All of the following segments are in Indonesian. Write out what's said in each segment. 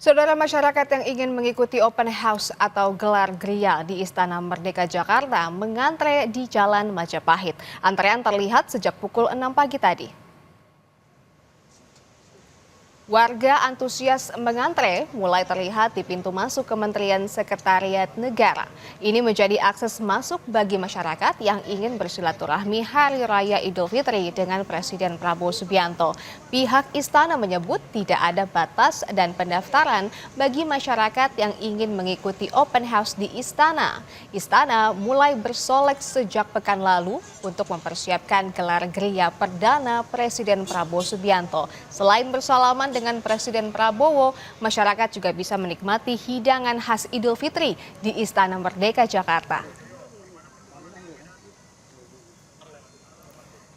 Saudara masyarakat yang ingin mengikuti open house atau gelar gria di Istana Merdeka Jakarta mengantre di Jalan Majapahit. Antrean terlihat sejak pukul 6 pagi tadi. Warga antusias mengantre mulai terlihat di pintu masuk Kementerian Sekretariat Negara. Ini menjadi akses masuk bagi masyarakat yang ingin bersilaturahmi Hari Raya Idul Fitri dengan Presiden Prabowo Subianto. Pihak istana menyebut tidak ada batas dan pendaftaran bagi masyarakat yang ingin mengikuti open house di istana. Istana mulai bersolek sejak pekan lalu untuk mempersiapkan gelar gria perdana Presiden Prabowo Subianto. Selain bersalaman dengan Presiden Prabowo, masyarakat juga bisa menikmati hidangan khas Idul Fitri di Istana Merdeka Jakarta.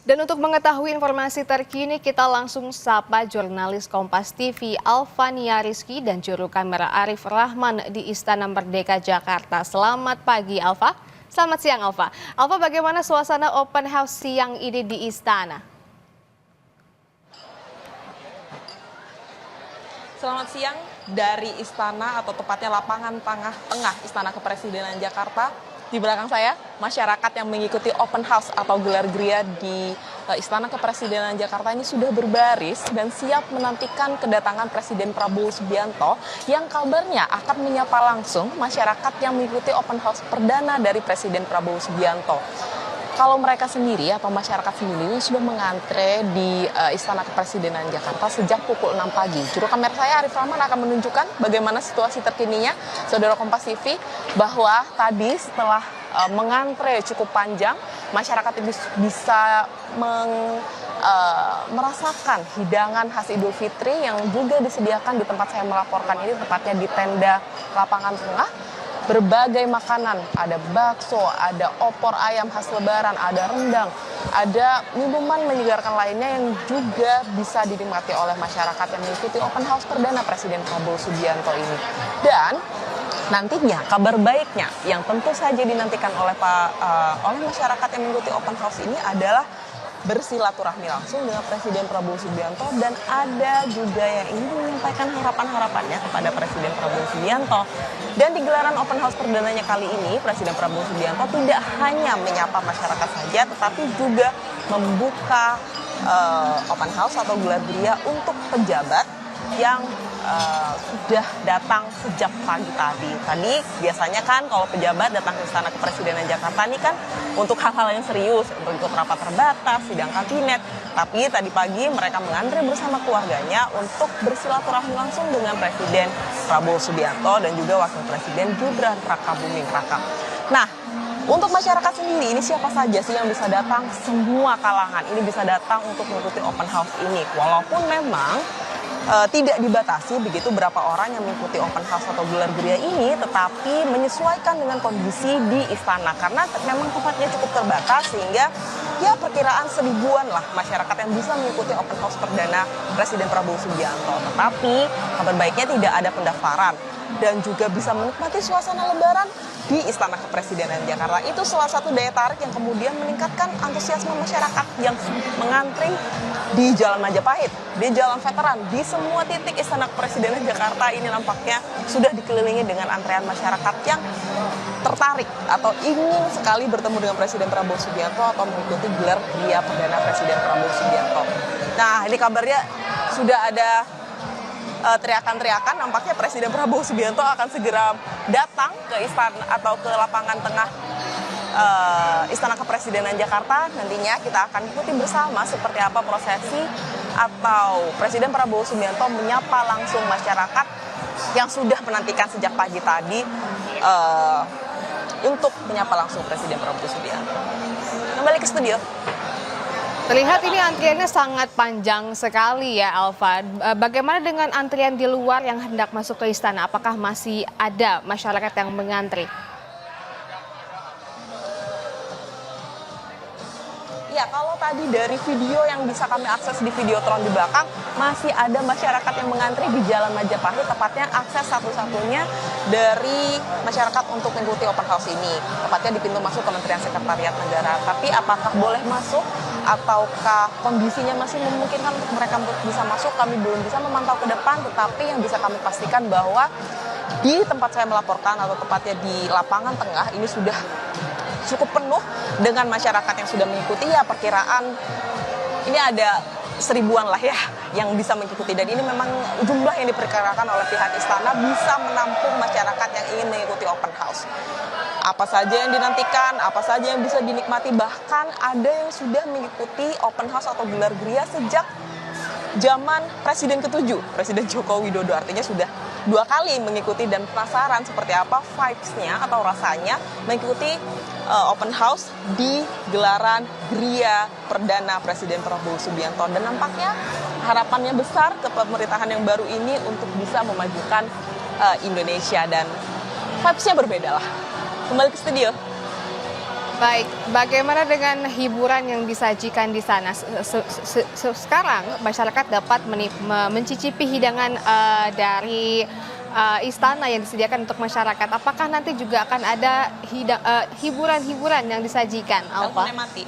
Dan untuk mengetahui informasi terkini, kita langsung sapa jurnalis Kompas TV Alfania Rizky dan juru kamera Arif Rahman di Istana Merdeka Jakarta. Selamat pagi Alfa. Selamat siang Alfa. Alfa, bagaimana suasana open house siang ini di Istana? Selamat siang dari Istana atau tepatnya lapangan tengah Istana Kepresidenan Jakarta. Di belakang saya, masyarakat yang mengikuti open house atau gelar gria di Istana Kepresidenan Jakarta ini sudah berbaris dan siap menantikan kedatangan Presiden Prabowo Subianto yang kabarnya akan menyapa langsung masyarakat yang mengikuti open house perdana dari Presiden Prabowo Subianto. Kalau mereka sendiri atau masyarakat sendiri sudah mengantre di Istana Kepresidenan Jakarta sejak pukul 6 pagi. Juru kamera saya Arif Rahman akan menunjukkan bagaimana situasi terkininya, Saudara Kompas TV, bahwa tadi setelah mengantre cukup panjang, masyarakat bisa merasakan hidangan khas Idul Fitri yang juga disediakan di tempat saya melaporkan ini, tepatnya di tenda lapangan tengah. Berbagai makanan, ada bakso, ada opor ayam khas lebaran, ada rendang, ada minuman menyegarkan lainnya yang juga bisa dinikmati oleh masyarakat yang mengikuti open house perdana Presiden Prabowo Subianto ini. Dan nantinya kabar baiknya yang tentu saja dinantikan oleh masyarakat yang mengikuti open house ini adalah bersilaturahmi langsung dengan Presiden Prabowo Subianto, dan ada juga yang ingin menyampaikan harapan-harapannya kepada Presiden Prabowo Subianto. Dan di gelaran open house perdananya kali ini, Presiden Prabowo Subianto tidak hanya menyapa masyarakat saja, tetapi juga membuka open house atau gelar gria untuk pejabat yang sudah datang sejak pagi tadi. Tadi biasanya kan kalau pejabat datang ke Istana Kepresidenan Jakarta ini kan untuk hal-hal yang serius, untuk ikut rapat terbatas, sidang kabinet. Tapi tadi pagi mereka mengantre bersama keluarganya untuk bersilaturahmi langsung dengan Presiden Prabowo Subianto dan juga Wakil Presiden Gibran Rakabuming Raka. Nah, untuk masyarakat sendiri, ini siapa saja sih yang bisa datang? Semua kalangan ini bisa datang untuk mengikuti open house ini. Walaupun memang tidak dibatasi begitu berapa orang yang mengikuti open house atau gelar gria ini, tetapi menyesuaikan dengan kondisi di istana karena memang tempatnya cukup terbatas, sehingga ya perkiraan 1000-an lah masyarakat yang bisa mengikuti open house perdana Presiden Prabowo Subianto. Tetapi kabar baiknya tidak ada pendaftaran dan juga bisa menikmati suasana lebaran di Istana Kepresidenan Jakarta. Itu salah satu daya tarik yang kemudian meningkatkan antusiasme masyarakat yang mengantri di Jalan Majapahit, di Jalan Veteran, di semua titik Istana Kepresidenan Jakarta ini nampaknya sudah dikelilingi dengan antrean masyarakat yang tertarik atau ingin sekali bertemu dengan Presiden Prabowo Subianto atau mengikuti gelar gria perdana Presiden Prabowo Subianto. Nah, ini kabarnya sudah ada teriakan-teriakan, nampaknya Presiden Prabowo Subianto akan segera datang ke istana atau ke lapangan tengah Istana Kepresidenan Jakarta. Nantinya kita akan ikuti bersama seperti apa prosesi atau Presiden Prabowo Subianto menyapa langsung masyarakat yang sudah menantikan sejak pagi tadi untuk menyapa langsung Presiden Prabowo Subianto. Kembali ke studio. Terlihat ini antriannya sangat panjang sekali ya Alfa. Bagaimana dengan antrian di luar yang hendak masuk ke istana? Apakah masih ada masyarakat yang mengantri? Ya, kalau tadi dari video yang bisa kami akses di Videotron di belakang, masih ada masyarakat yang mengantri di Jalan Majapahit, tepatnya akses satu-satunya dari masyarakat untuk mengikuti open house ini, tepatnya di pintu masuk Kementerian Sekretariat Negara. Tapi apakah boleh masuk? ataukah kondisinya masih memungkinkan untuk mereka bisa masuk, kami belum bisa memantau ke depan, tetapi yang bisa kami pastikan bahwa di tempat saya melaporkan atau tepatnya di lapangan tengah ini sudah cukup penuh dengan masyarakat yang sudah mengikuti. Ya perkiraan ini ada 1000-an lah ya yang bisa mengikuti, dan ini memang jumlah yang diperkirakan oleh pihak istana bisa menampung masyarakat yang ingin mengikuti open house. Apa saja yang dinantikan, apa saja yang bisa dinikmati, bahkan ada yang sudah mengikuti open house atau gelar gria sejak zaman Presiden ke-7, Presiden Joko Widodo. Artinya sudah 2 kali mengikuti dan penasaran seperti apa vibes-nya atau rasanya mengikuti open house di gelaran gria perdana Presiden Prabowo Subianto. Dan nampaknya harapannya besar ke pemerintahan yang baru ini untuk bisa memajukan Indonesia, dan vibes-nya berbeda lah. Kembali ke studio. Baik, bagaimana dengan hiburan yang disajikan di sana? Sekarang masyarakat dapat mencicipi hidangan dari istana yang disediakan untuk masyarakat. Apakah nanti juga akan ada hiburan-hiburan yang disajikan, Alfa? Teleponnya mati.